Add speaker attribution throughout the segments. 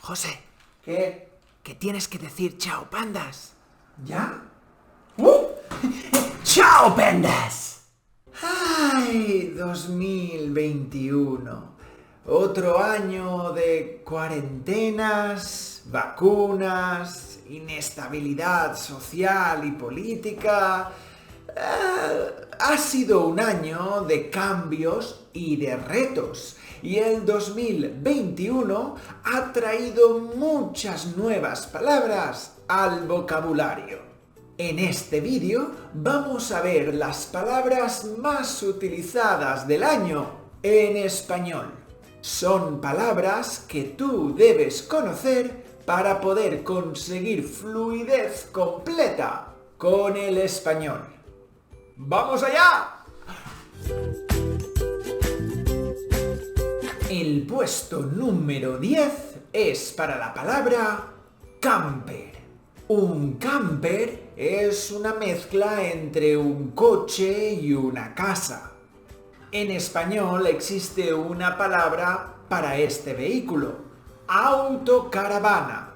Speaker 1: José,
Speaker 2: ¿Qué?
Speaker 1: que tienes que decir chao, pandas.
Speaker 2: ¿Ya?
Speaker 1: ¡Chao, pandas!
Speaker 2: ¡Ay, 2021! Otro año de cuarentenas, vacunas, inestabilidad social y política. Ha sido un año de cambios y de retos. Y el 2021 ha traído muchas nuevas palabras al vocabulario. En este vídeo vamos a ver las palabras más utilizadas del año en español. Son palabras que tú debes conocer para poder conseguir fluidez completa con el español. ¡Vamos allá! El puesto número 10 es para la palabra camper. Un camper es una mezcla entre un coche y una casa. En español existe una palabra para este vehículo: autocaravana.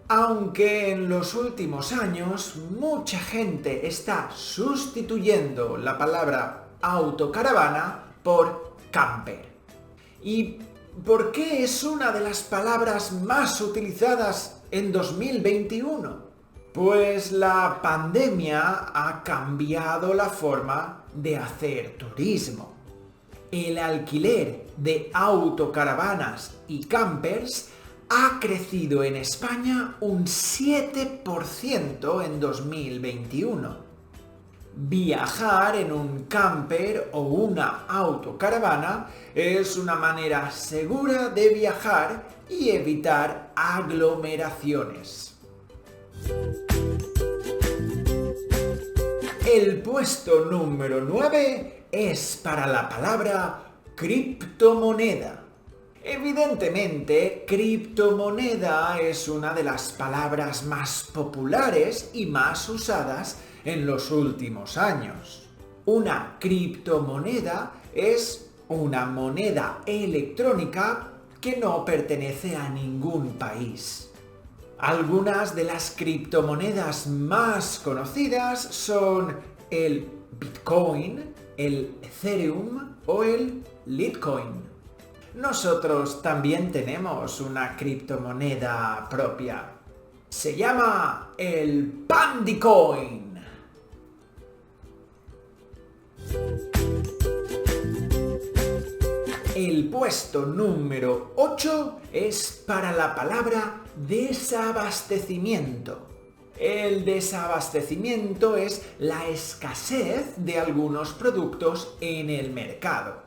Speaker 2: Aunque en los últimos años mucha gente está sustituyendo la palabra autocaravana por camper. ¿Y por qué es una de las palabras más utilizadas en 2021? Pues la pandemia ha cambiado la forma de hacer turismo. El alquiler de autocaravanas y campers ha crecido en España un 7% en 2021. Viajar en un camper o una autocaravana es una manera segura de viajar y evitar aglomeraciones. El puesto número 9 es para la palabra criptomoneda. Evidentemente, criptomoneda es una de las palabras más populares y más usadas en los últimos años. Una criptomoneda es una moneda electrónica que no pertenece a ningún país. Algunas de las criptomonedas más conocidas son el Bitcoin, el Ethereum o el Litecoin. Nosotros también tenemos una criptomoneda propia. Se llama el Pandicoin. El puesto número 8 es para la palabra desabastecimiento. El desabastecimiento es la escasez de algunos productos en el mercado.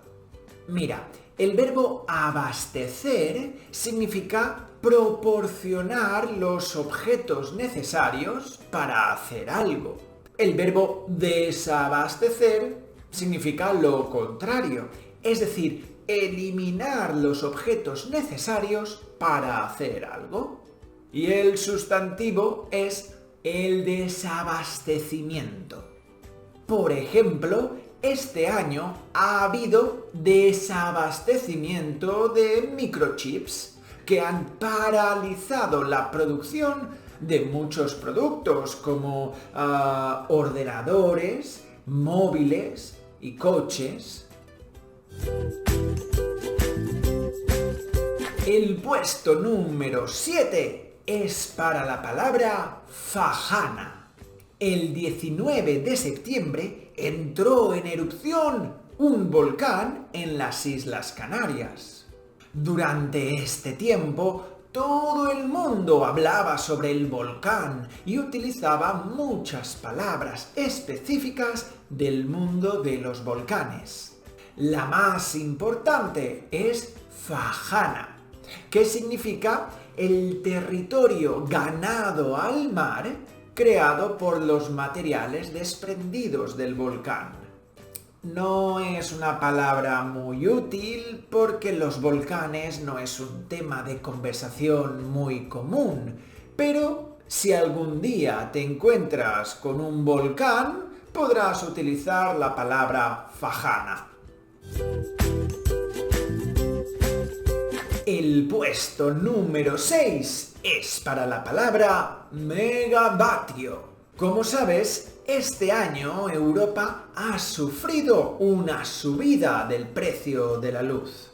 Speaker 2: Mira, el verbo abastecer significa proporcionar los objetos necesarios para hacer algo. El verbo desabastecer significa lo contrario, es decir, eliminar los objetos necesarios para hacer algo. Y el sustantivo es el desabastecimiento. Por ejemplo, este año ha habido desabastecimiento de microchips que han paralizado la producción de muchos productos como ordenadores, móviles y coches. El puesto número 7 es para la palabra fajana. El 19 de septiembre entró en erupción un volcán en las Islas Canarias. Durante este tiempo, todo el mundo hablaba sobre el volcán y utilizaba muchas palabras específicas del mundo de los volcanes. La más importante es fajana, que significa el territorio ganado al mar creado por los materiales desprendidos del volcán. No es una palabra muy útil porque los volcanes no es un tema de conversación muy común, pero si algún día te encuentras con un volcán, podrás utilizar la palabra fajana. El El puesto número 6 es para la palabra megavatio. Como sabes, este año Europa ha sufrido una subida del precio de la luz.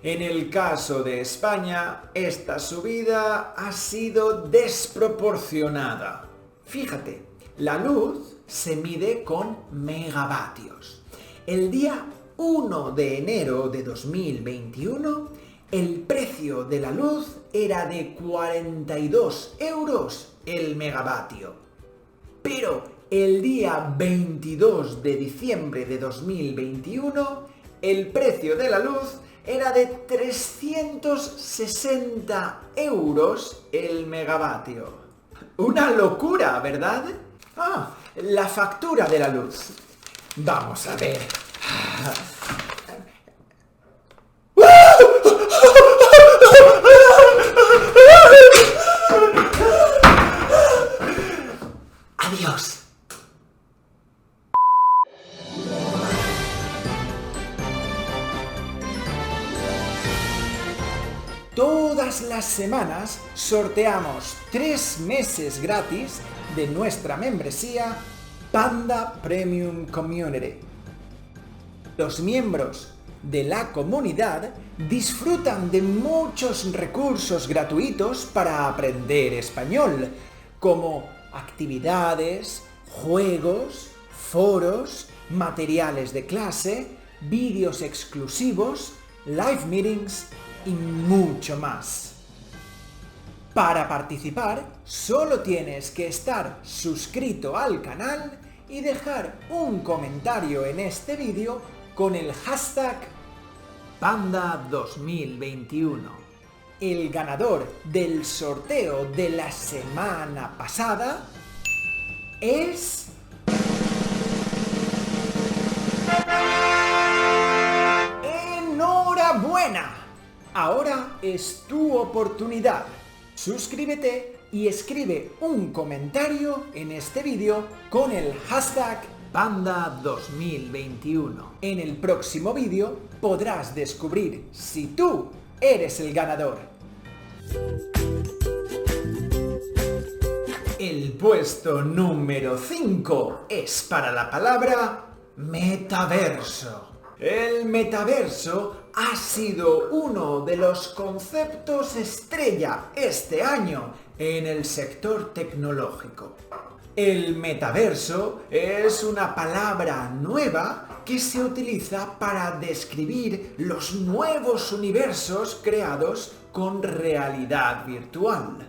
Speaker 2: En el caso de España, esta subida ha sido desproporcionada. Fíjate, la luz se mide con megavatios. El día 1 de enero de 2021, el precio de la luz era de 42 euros el megavatio. Pero el día 22 de diciembre de 2021, el precio de la luz era de 360 euros el megavatio. Una locura, ¿verdad? La factura de la luz. Vamos a ver.
Speaker 1: Adiós.
Speaker 2: Todas las semanas sorteamos 3 meses gratis de nuestra membresía Panda Premium Community. Los miembros de la comunidad disfrutan de muchos recursos gratuitos para aprender español, como actividades, juegos, foros, materiales de clase, vídeos exclusivos, live meetings y mucho más. Para participar, solo tienes que estar suscrito al canal y dejar un comentario en este vídeo con el hashtag Panda2021. El ganador del sorteo de la semana pasada es... ¡Enhorabuena! Ahora es tu oportunidad. Suscríbete y escribe un comentario en este vídeo con el hashtag Panda2021. En el próximo vídeo podrás descubrir si tú eres el ganador. El puesto número 5 es para la palabra metaverso. El metaverso ha sido uno de los conceptos estrella este año en el sector tecnológico. El metaverso es una palabra nueva que se utiliza para describir los nuevos universos creados con realidad virtual.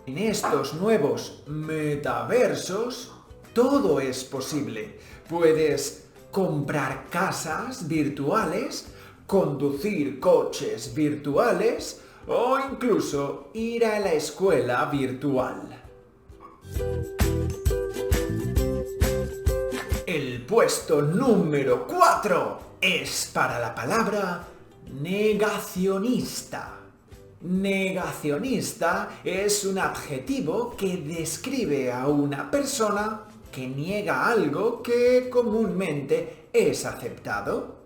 Speaker 2: En estos nuevos metaversos todo es posible. Puedes comprar casas virtuales, conducir coches virtuales o incluso ir a la escuela virtual. El puesto número 4 es para la palabra negacionista. Negacionista es un adjetivo que describe a una persona que niega algo que comúnmente es aceptado.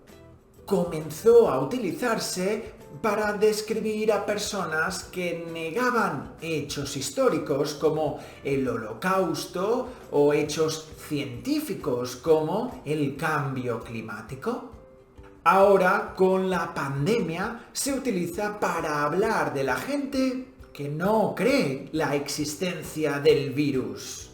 Speaker 2: Comenzó a utilizarse para describir a personas que negaban hechos históricos como el Holocausto o hechos científicos como el cambio climático. Ahora, con la pandemia, se utiliza para hablar de la gente que no cree la existencia del virus.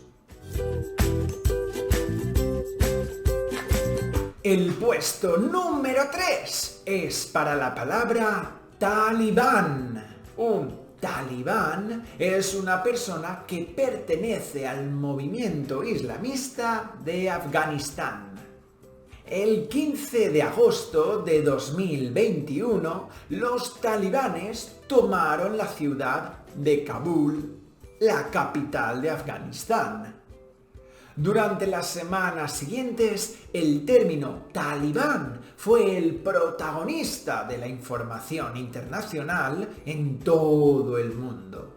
Speaker 2: El puesto número 3 es para la palabra talibán. Un talibán es una persona que pertenece al movimiento islamista de Afganistán. El 15 de agosto de 2021, los talibanes tomaron la ciudad de Kabul, la capital de Afganistán. Durante las semanas siguientes, el término talibán fue el protagonista de la información internacional en todo el mundo.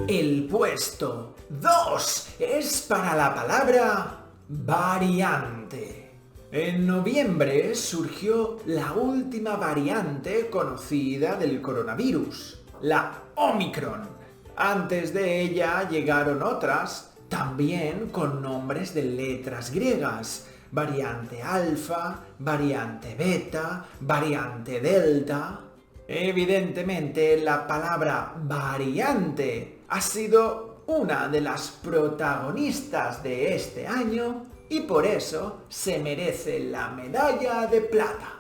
Speaker 2: El puesto 2 es para la palabra variante. En noviembre surgió la última variante conocida del coronavirus, la Omicron. Antes de ella llegaron otras, también con nombres de letras griegas: variante alfa, variante beta, variante delta. Evidentemente, la palabra variante ha sido una de las protagonistas de este año y por eso se merece la medalla de plata.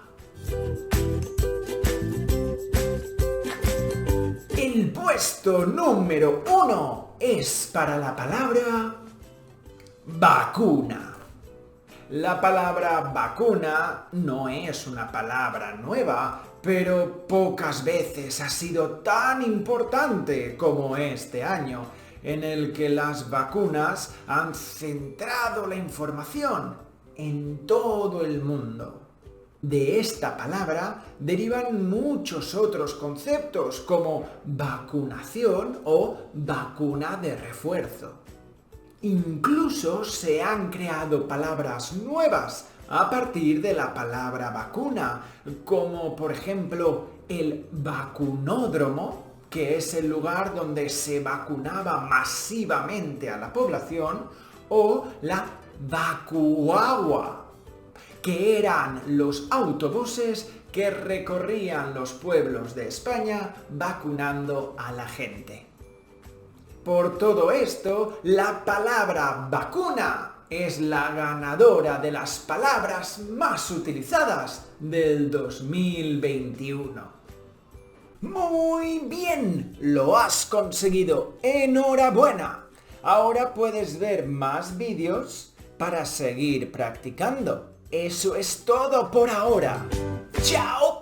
Speaker 2: El puesto número 1 es para la palabra vacuna. La palabra vacuna no es una palabra nueva, pero pocas veces ha sido tan importante como este año, en el que las vacunas han centrado la información en todo el mundo. De esta palabra derivan muchos otros conceptos como vacunación o vacuna de refuerzo. Incluso se han creado palabras nuevas a partir de la palabra vacuna, como por ejemplo el vacunódromo, que es el lugar donde se vacunaba masivamente a la población, o la vacuagua, que eran los autobuses que recorrían los pueblos de España vacunando a la gente. Por todo esto, la palabra vacuna es la ganadora de las palabras más utilizadas del 2021. Muy bien, lo has conseguido. ¡Enhorabuena! Ahora puedes ver más vídeos para seguir practicando. Eso es todo por ahora. ¡Chao!